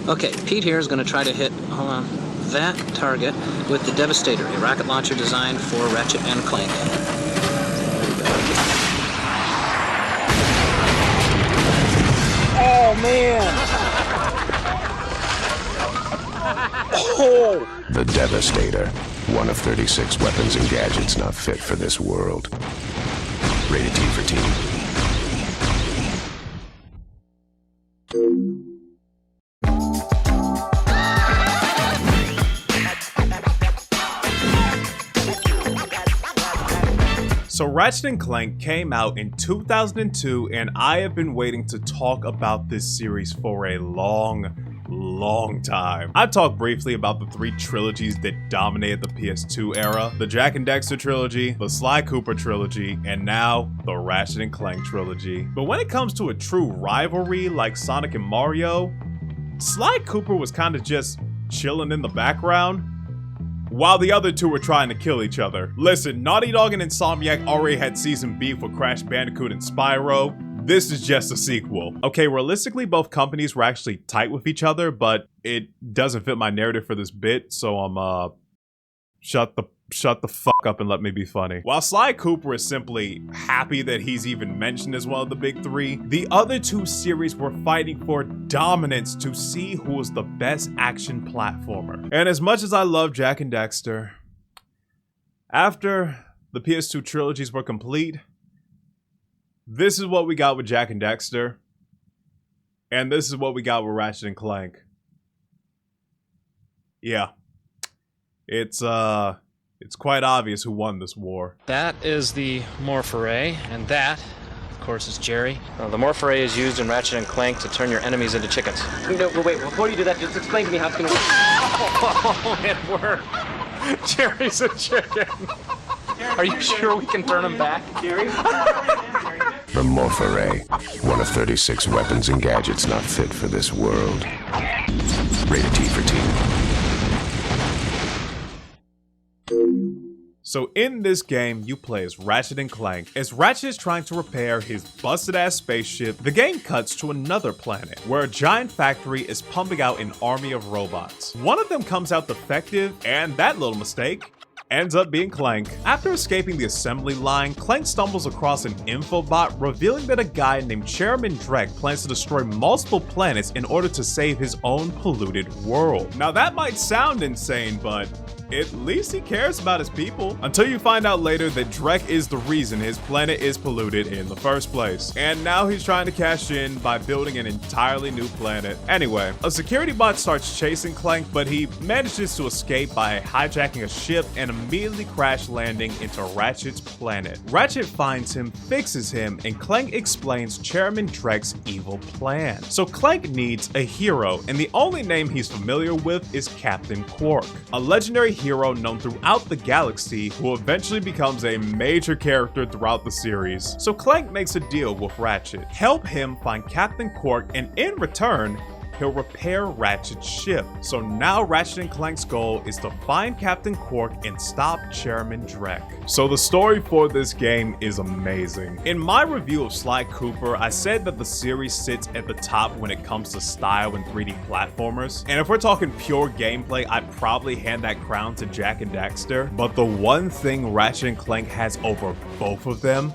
Okay, Pete here is going to try to hit, hold on, that target with the Devastator, a rocket launcher designed for Ratchet and Clank. Oh, man! Oh! The Devastator. One of 36 weapons and gadgets not fit for this world. Rated T for teen. So Ratchet & Clank came out in 2002, and I have been waiting to talk about this series for a long time. I've talked briefly about the three trilogies that dominated the PS2 era: the Jak and Daxter trilogy, the Sly Cooper trilogy, and now the Ratchet & Clank trilogy. But when it comes to a true rivalry like Sonic and Mario, Sly Cooper was kind of just chilling in the background, while the other two were trying to kill each other. Listen, Naughty Dog and Insomniac already had seasoned beef with Crash Bandicoot and Spyro. This is just a sequel. Okay, realistically, both companies were actually tight with each other, but it doesn't fit my narrative for this bit, so I'm, shut the fuck up and let me be funny. While Sly Cooper is simply happy that he's even mentioned as one of the big three, the other two series were fighting for dominance to see who was the best action platformer. And as much as I love Jak and Daxter, after the PS2 trilogies were complete, this is what we got with Jak and Daxter, and this is what we got with Ratchet and Clank. Yeah. It's quite obvious who won this war. That is the Morph Array, and that, of course, is Jerry. The Morph Array is used in Ratchet and Clank to turn your enemies into chickens. No, wait, before you do that, just explain to me how it's gonna work. Oh, it worked. Jerry's a chicken. Are you sure we can turn him back? Jerry? The Morph Array. One of 36 weapons and gadgets not fit for this world. Rated T for teen. So in this game, you play as Ratchet & Clank. As Ratchet is trying to repair his busted-ass spaceship, the game cuts to another planet, where a giant factory is pumping out an army of robots. One of them comes out defective, and that little mistake ends up being Clank. After escaping the assembly line, Clank stumbles across an infobot revealing that a guy named Chairman Drek plans to destroy multiple planets in order to save his own polluted world. Now that might sound insane, but at least he cares about his people. Until you find out later that Drek is the reason his planet is polluted in the first place. And now he's trying to cash in by building an entirely new planet. Anyway, a security bot starts chasing Clank, but he manages to escape by hijacking a ship and immediately crash landing into Ratchet's planet. Ratchet finds him, fixes him, and Clank explains Chairman Drek's evil plan. So Clank needs a hero, and the only name he's familiar with is Captain Quark, a legendary hero known throughout the galaxy who eventually becomes a major character throughout the series. So Clank makes a deal with Ratchet. Help him find Captain Quark, and in return, he'll repair Ratchet's ship. So now Ratchet & Clank's goal is to find Captain Quark and stop Chairman Drek. So the story for this game is amazing. In my review of Sly Cooper, I said that the series sits at the top when it comes to style and 3D platformers. And if we're talking pure gameplay, I'd probably hand that crown to Jak and Daxter. But the one thing Ratchet & Clank has over both of them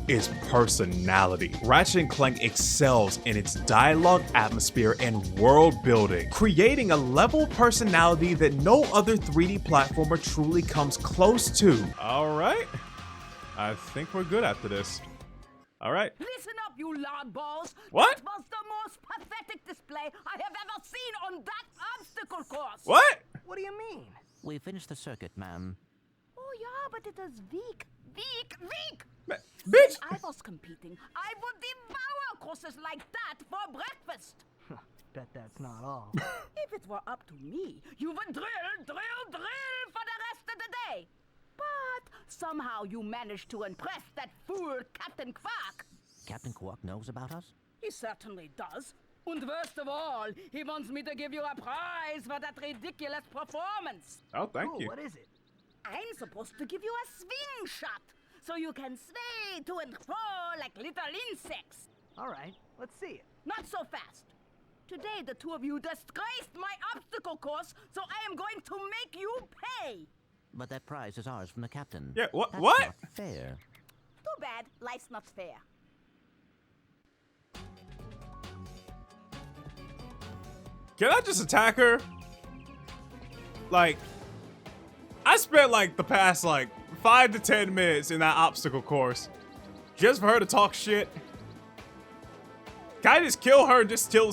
is personality. Ratchet & Clank excels in its dialogue, atmosphere, and world building, creating a level of personality that no other 3D platformer truly comes close to. Alright, I think we're good after this. Alright. Listen up, you loudballs! What? That was the most pathetic display I have ever seen on that obstacle course! What? What do you mean? We finished the circuit, ma'am. Oh yeah, but it is weak. Bitch! I was competing. I would devour courses like that for breakfast. Bet that's not all. If it were up to me, you would drill for the rest of the day. But somehow you managed to impress that fool Captain Quark. Captain Quark knows about us? He certainly does. And worst of all, he wants me to give you a prize for that ridiculous performance. Oh, thank you. What is it? I'm supposed to give you a swing shot, so you can sway to and fro like little insects. All right, let's see it. Not so fast. Today, the two of you disgraced my obstacle course, so I am going to make you pay. But that prize is ours from the captain. Yeah, That's what? not fair. Too bad, life's not fair. Can I just attack her? Like, I spent like the past like 5 to 10 minutes in that obstacle course just for her to talk shit. Can I just kill her and just steal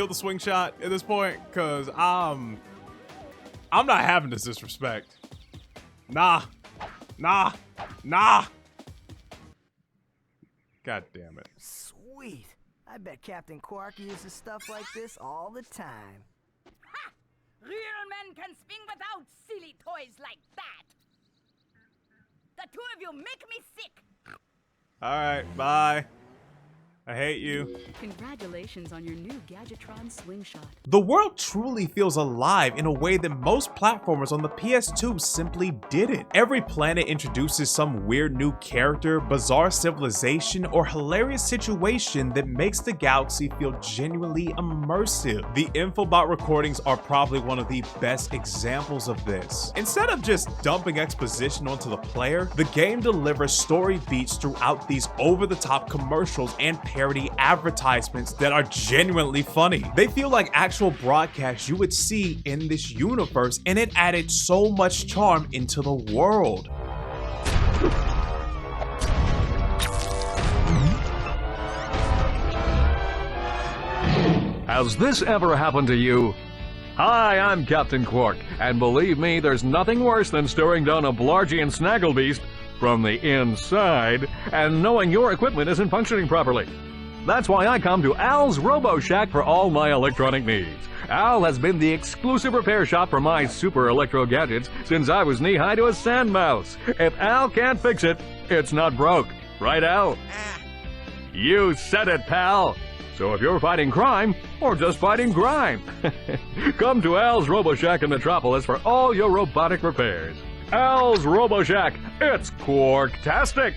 the swing shot at this point? Cause I'm not having this disrespect. Nah. God damn it. Sweet. I bet Captain Quark uses stuff like this all the time. Ha! Real men can swing without silly toys like that. The two of you make me sick. Alright, bye. I hate you. Congratulations on your new Gadgetron swing shot. The world truly feels alive in a way that most platformers on the PS2 simply didn't. Every planet introduces some weird new character, bizarre civilization, or hilarious situation that makes the galaxy feel genuinely immersive. The Infobot recordings are probably one of the best examples of this. Instead of just dumping exposition onto the player, the game delivers story beats throughout these over-the-top commercials and parody advertisements that are genuinely funny. They feel like actual broadcasts you would see in this universe, and it added so much charm into the world. Has this ever happened to you? Hi, I'm Captain Quark, and believe me, there's nothing worse than staring down a Blargian snagglebeast from the inside and knowing your equipment isn't functioning properly. That's why I come to Al's Robo Shack for all my electronic needs. Al has been the exclusive repair shop for my super electro gadgets since I was knee-high to a sand mouse. If Al can't fix it, it's not broke. Right, Al? You said it, pal. So if you're fighting crime, or just fighting grime, come to Al's Robo Shack in Metropolis for all your robotic repairs. Al's Robo Shack, it's Quarktastic!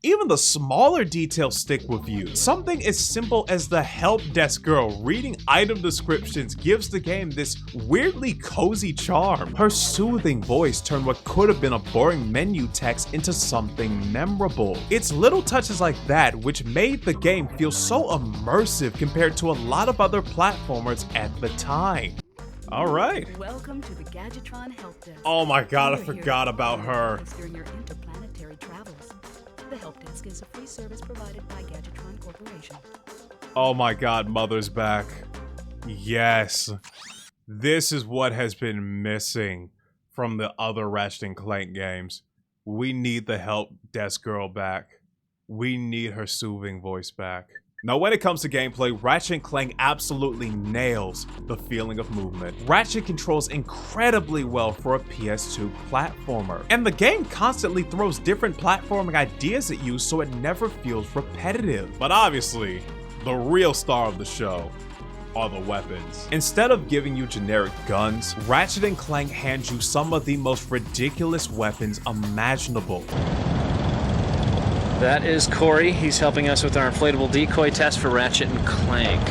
Even the smaller details stick with you. Something as simple as the help desk girl reading item descriptions gives the game this weirdly cozy charm. Her soothing voice turned what could have been a boring menu text into something memorable. It's little touches like that which made the game feel so immersive compared to a lot of other platformers at the time. Alright. Welcome to the Gadgetron Help Desk. Oh my god, I We're here forgot to about her. during your interplanetary travels. The Help Desk is a free service provided by Gadgetron Corporation. Oh my god, Mother's back. Yes. This is what has been missing from the other Ratchet & Clank games. We need the help desk girl back. We need her soothing voice back. Now, when it comes to gameplay, Ratchet & Clank absolutely nails the feeling of movement. Ratchet controls incredibly well for a PS2 platformer, and the game constantly throws different platforming ideas at you so it never feels repetitive. But obviously, the real star of the show are the weapons. Instead of giving you generic guns, Ratchet & Clank hands you some of the most ridiculous weapons imaginable. That is Corey. He's helping us with our inflatable decoy test for Ratchet and Clank.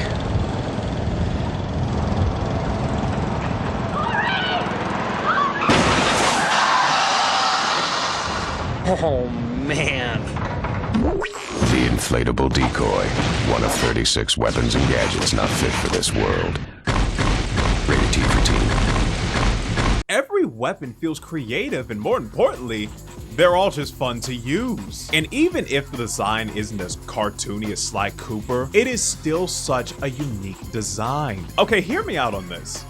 Oh, man. The inflatable decoy, one of 36 weapons and gadgets not fit for this world. Rated T for teen. Every weapon feels creative, and more importantly, they're all just fun to use. And even if the design isn't as cartoony as Sly Cooper, it is still such a unique design. Okay, hear me out on this.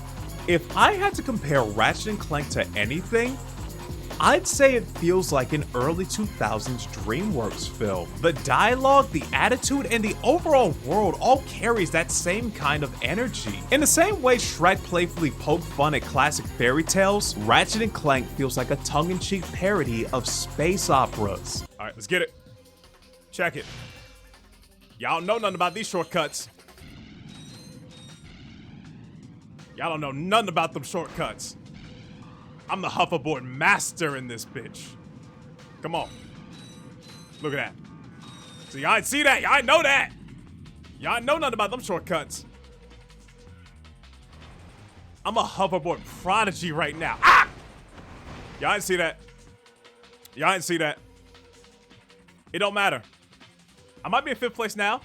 If I had to compare Ratchet & Clank to anything, I'd say it feels like an early 2000s DreamWorks film. The dialogue, the attitude, and the overall world all carries that same kind of energy. In the same way Shrek playfully poked fun at classic fairy tales, Ratchet & Clank feels like a tongue-in-cheek parody of space operas. Alright, let's get it. Check it. Y'all don't know nothing about these shortcuts. Y'all don't know nothing about them shortcuts. I'm the hoverboard master in this bitch. Come on. Look at that. So y'all see that? Y'all know that. Y'all know nothing about them shortcuts. I'm a hoverboard prodigy right now. Ah! Y'all didn't see that. Y'all didn't see that. It don't matter. I might be in 5th place now,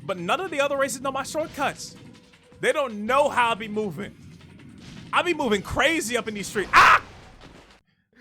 but none of the other races know my shortcuts. They don't know how I be moving. I be moving crazy up in these streets. Ah!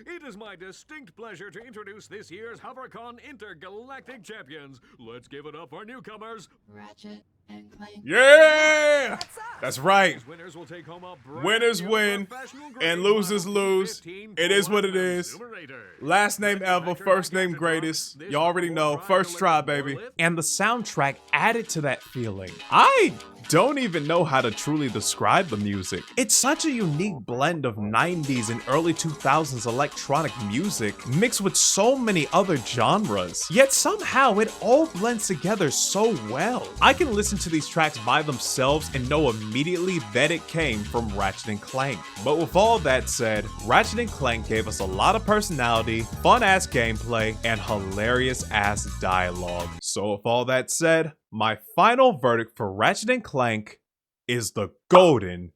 It is my distinct pleasure to introduce this year's HoverCon Intergalactic Champions. Let's give it up for newcomers, Ratchet and Clank. Yeah! That's right. These winners will take home a brand Winners new win professional grade and losers model lose. 15 It is what it Ford is. Simulator. Last name ever, first name greatest. You already know. First try, baby. And the soundtrack added to that feeling. I don't even know how to truly describe the music. It's such a unique blend of 90s and early 2000s electronic music mixed with so many other genres. Yet somehow it all blends together so well. I can listen to these tracks by themselves and know immediately that it came from Ratchet and Clank. But with all that said, Ratchet and Clank gave us a lot of personality, fun-ass gameplay, and hilarious-ass dialogue. So with all that said, my final verdict for Ratchet and Clank is the golden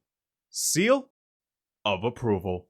seal of approval.